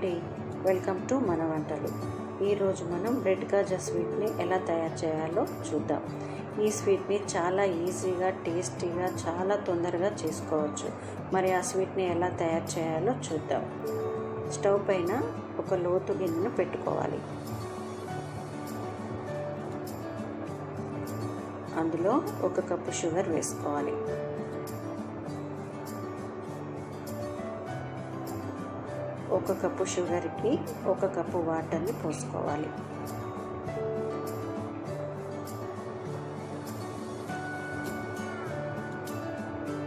అండి, welcome to మన వంటలు. ఈరోజు మనం బ్రెడ్ కాజా స్వీట్ని ఎలా తయారు చేయాలో చూద్దాం. ఈ స్వీట్ని చాలా ఈజీగా, టేస్టీగా, చాలా తొందరగా చేసుకోవచ్చు. మరి ఆ స్వీట్ని ఎలా తయారు చేయాలో చూద్దాం. స్టవ్ పైన ఒక లోతు గిన్నెను పెట్టుకోవాలి. అందులో 1 కప్పు షుగర్ వేసుకోవాలి. 1 కప్పు షుగర్కి 1 కప్పు వాటర్ని పోసుకోవాలి.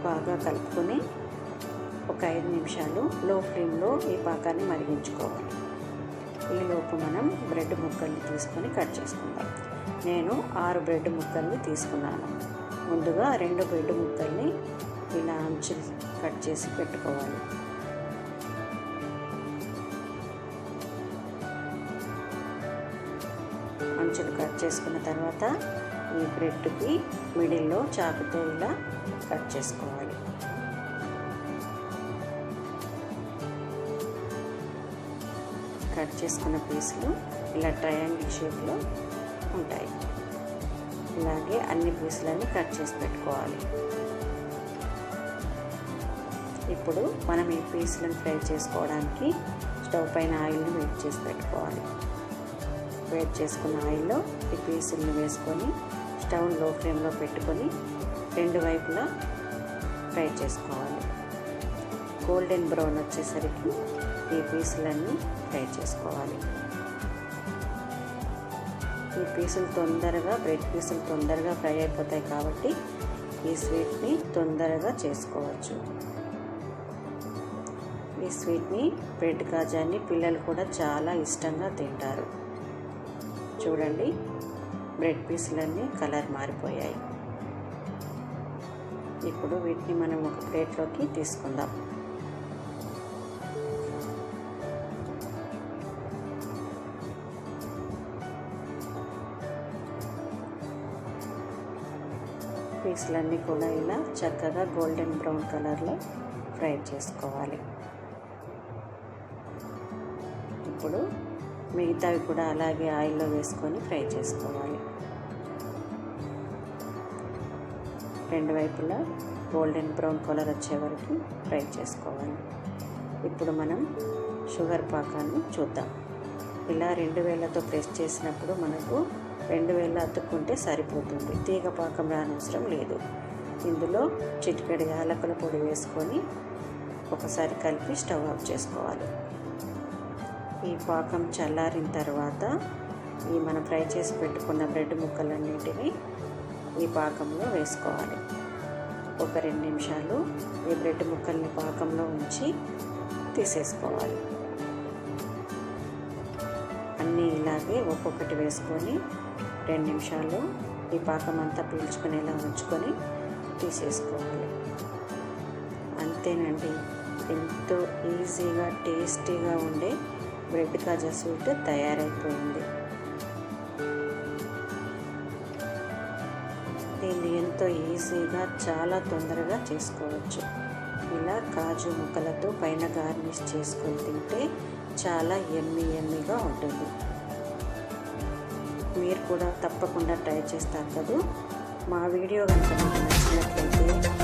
బాగా కలుపుకొని ఒక 5 నిమిషాలు లో ఫ్లేమ్లో ఈ పాకాన్ని మరిగించుకోవాలి. ఈలోపు మనం బ్రెడ్ ముక్కల్ని తీసుకొని కట్ చేసుకుందాం. నేను 6 బ్రెడ్ ముక్కల్ని తీసుకున్నాను. ముందుగా 2 బ్రెడ్ ముక్కల్ని ఇలా అంచులు కట్ చేసి పెట్టుకోవాలి. అంచులు కట్ చేసుకున్న తర్వాత ఈ బ్రెడ్కి మిడిల్లో చాకుతో ఇలా కట్ చేసుకోవాలి. కట్ చేసుకున్న పీసులు ఇలా ట్రయాంగిల్ షేప్లో ఉంటాయి. ఇలాగే అన్ని పీసులన్నీ కట్ చేసి పెట్టుకోవాలి. ఇప్పుడు మనం ఈ పీసులను ఫ్రై చేసుకోవడానికి స్టవ్ పైన ఆయిల్ని వేడి చేసి పెట్టుకోవాలి. వేడి చేసుకున్న ఆయిల్లో ఈ పీసులను వేసుకొని స్టవ్ లో ఫ్లేమ్లో పెట్టుకొని 2 వైపులా ఫ్రై చేసుకోవాలి. గోల్డెన్ బ్రౌన్ వచ్చేసరికి ఈ పీసులన్నీ ఫ్రై చేసుకోవాలి. ఈ పీసులు తొందరగా బ్రెడ్ పీసులు తొందరగా ఫ్రై అయిపోతాయి కాబట్టి ఈ స్వీట్ని తొందరగా చేసుకోవచ్చు. ఈ స్వీట్ని బ్రెడ్ కాజాని పిల్లలు కూడా చాలా ఇష్టంగా తింటారు. చూడండి, బ్రెడ్ పీసులన్నీ కలర్ మారిపోయాయి. ఇప్పుడు వీటిని మనం ఒక ప్లేట్లోకి తీసుకుందాం. పీసులన్నీ కూడా ఇలా చక్కగా గోల్డెన్ బ్రౌన్ కలర్లో ఫ్రై చేసుకోవాలి. ఇప్పుడు మిగతావి కూడా అలాగే ఆయిల్లో వేసుకొని ఫ్రై చేసుకోవాలి. 2 వైపులా గోల్డెన్ బ్రౌన్ కలర్ వచ్చే వరకు ఫ్రై చేసుకోవాలి. ఇప్పుడు మనం షుగర్ పాకాన్ని చూద్దాం. ఇలా 2 వేళ్ళతో ప్రెస్ చేసినప్పుడు మనకు 2 వేళ్ళు అతుక్కుంటే సరిపోతుంది. తీగ పాకం రానవసరం లేదు. ఇందులో చిటికెడు యాలకుల పొడి వేసుకొని ఒకసారి కలిపి స్టవ్ ఆఫ్ చేసుకోవాలి. ఈ పాకం చల్లారిన తర్వాత ఈ మనం ఫ్రై చేసి పెట్టుకున్న బ్రెడ్ ముక్కలన్నింటినీ ఈ పాకంలో వేసుకోవాలి. ఒక 2 నిమిషాలు ఈ బ్రెడ్ ముక్కల్ని పాకంలో ఉంచి తీసేసుకోవాలి. అన్నీ ఇలాగే ఒక్కొక్కటి వేసుకొని 2 నిమిషాలు ఈ పాకం అంతా పీల్చుకునేలా ఉంచుకొని తీసేసుకోవాలి. అంతేనండి, ఎంతో ఈజీగా టేస్టీగా ఉండే బ్రెడ్ కాజా స్వీట్ తయారైపోయింది. దీన్ని ఎంతో ఈజీగా, చాలా తొందరగా చేసుకోవచ్చు. ఇలా కాజు ముక్కలతో పైన గార్నిష్ చేసుకొని తింటే చాలా యమ్మీగా ఉంటుంది. మీరు కూడా తప్పకుండా ట్రై చేస్తారు కదా. మా వీడియో కనుక మీకు నచ్చినట్లయితే